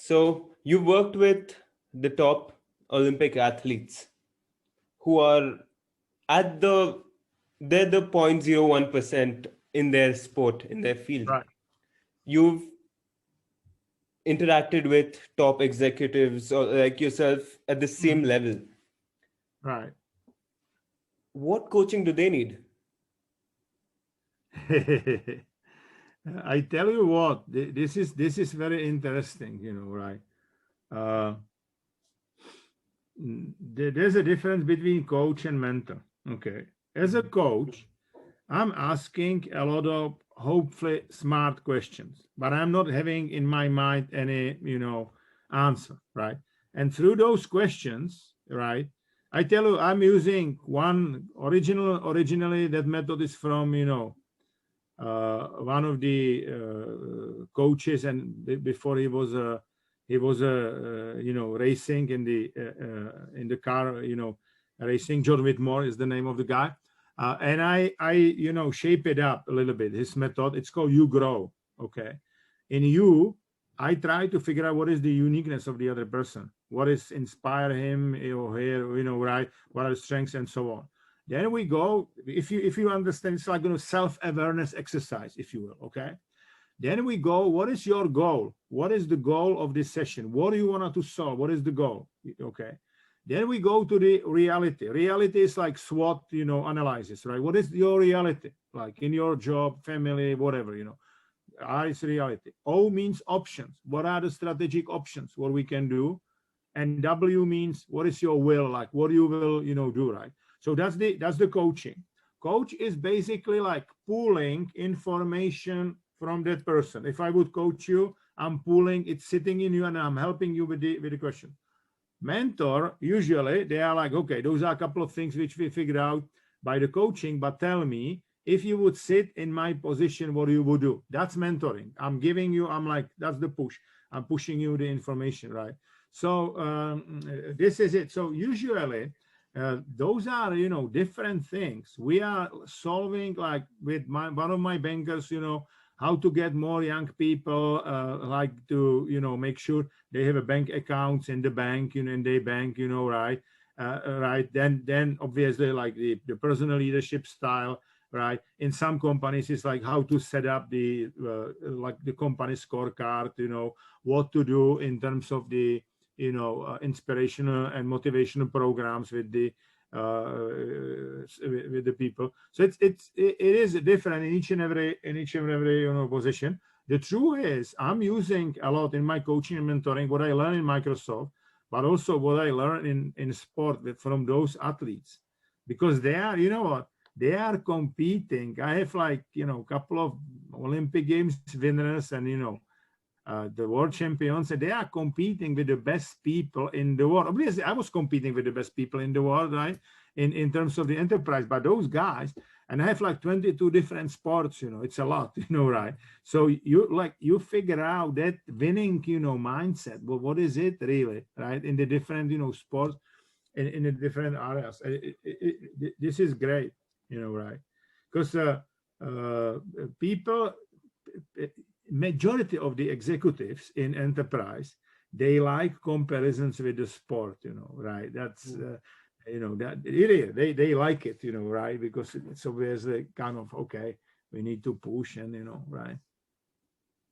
So you worked with the top Olympic athletes who are at they're the 0.01% in their sport, in their field. Right. You've interacted with top executives or like yourself at the same Mhm. level. Right. What coaching do they need? I tell you what, this is very interesting, right? Uh, there's a difference between coach and mentor. Okay. As a coach, I'm asking a lot of hopefully smart questions, but I'm not having in my mind any, answer, right? And through those questions, right, I tell you, I'm using one originally that method is from, one of the coaches, and before he was racing in the car, racing. John Whitmore is the name of the guy, and I shape it up a little bit. His method, it's called You Grow. Okay, in you, I try to figure out what is the uniqueness of the other person, what is inspire him or her, right? What are the strengths and so on. Then we go, if you understand, it's like self-awareness exercise, if you will. Okay. Then we go, what is your goal? What is the goal of this session? What do you want to solve? What is the goal? Okay. Then we go to the reality. Reality is like SWOT, analysis, right? What is your reality? Like in your job, family, whatever, R is reality. O means options. What are the strategic options? What we can do? And W means what is your will? Like what you will, do, right? So that's the coaching. Coach is basically like pulling information from that person. If I would coach you, I'm pulling, it's sitting in you, and I'm helping you with the question. Mentor, usually they are like, okay, those are a couple of things which we figured out by the coaching, but tell me, if you would sit in my position, what you would do. That's mentoring. I'm giving you, I'm like, that's the push. I'm pushing you the information, right? So this is it. So usually those are, different things. We are solving, like with one of my bankers, how to get more young people, like to, make sure they have a bank accounts in the bank, in their bank, right? Right. Then obviously like the personal leadership style, right? In some companies, it's like how to set up the like the company scorecard, what to do in terms of the inspirational and motivational programs with the with the people. So it is different in each and every position. The truth is, I'm using a lot in my coaching and mentoring what I learned in Microsoft, but also what I learned in sport from those athletes, because they are, what, they are competing. I have like a couple of Olympic Games winners and the world champions, and they are competing with the best people in the world. Obviously, I was competing with the best people in the world, right? In terms of the enterprise, but those guys, and I have like 22 different sports, it's a lot, right? So you figure out that winning, mindset. Well, what is it really, right? In the different, sports, in the different areas. This is great, right? Because people, majority of the executives in enterprise, they like comparisons with the sport, right? That's that really they like it, right? Because it's obviously kind of okay, we need to push, and right.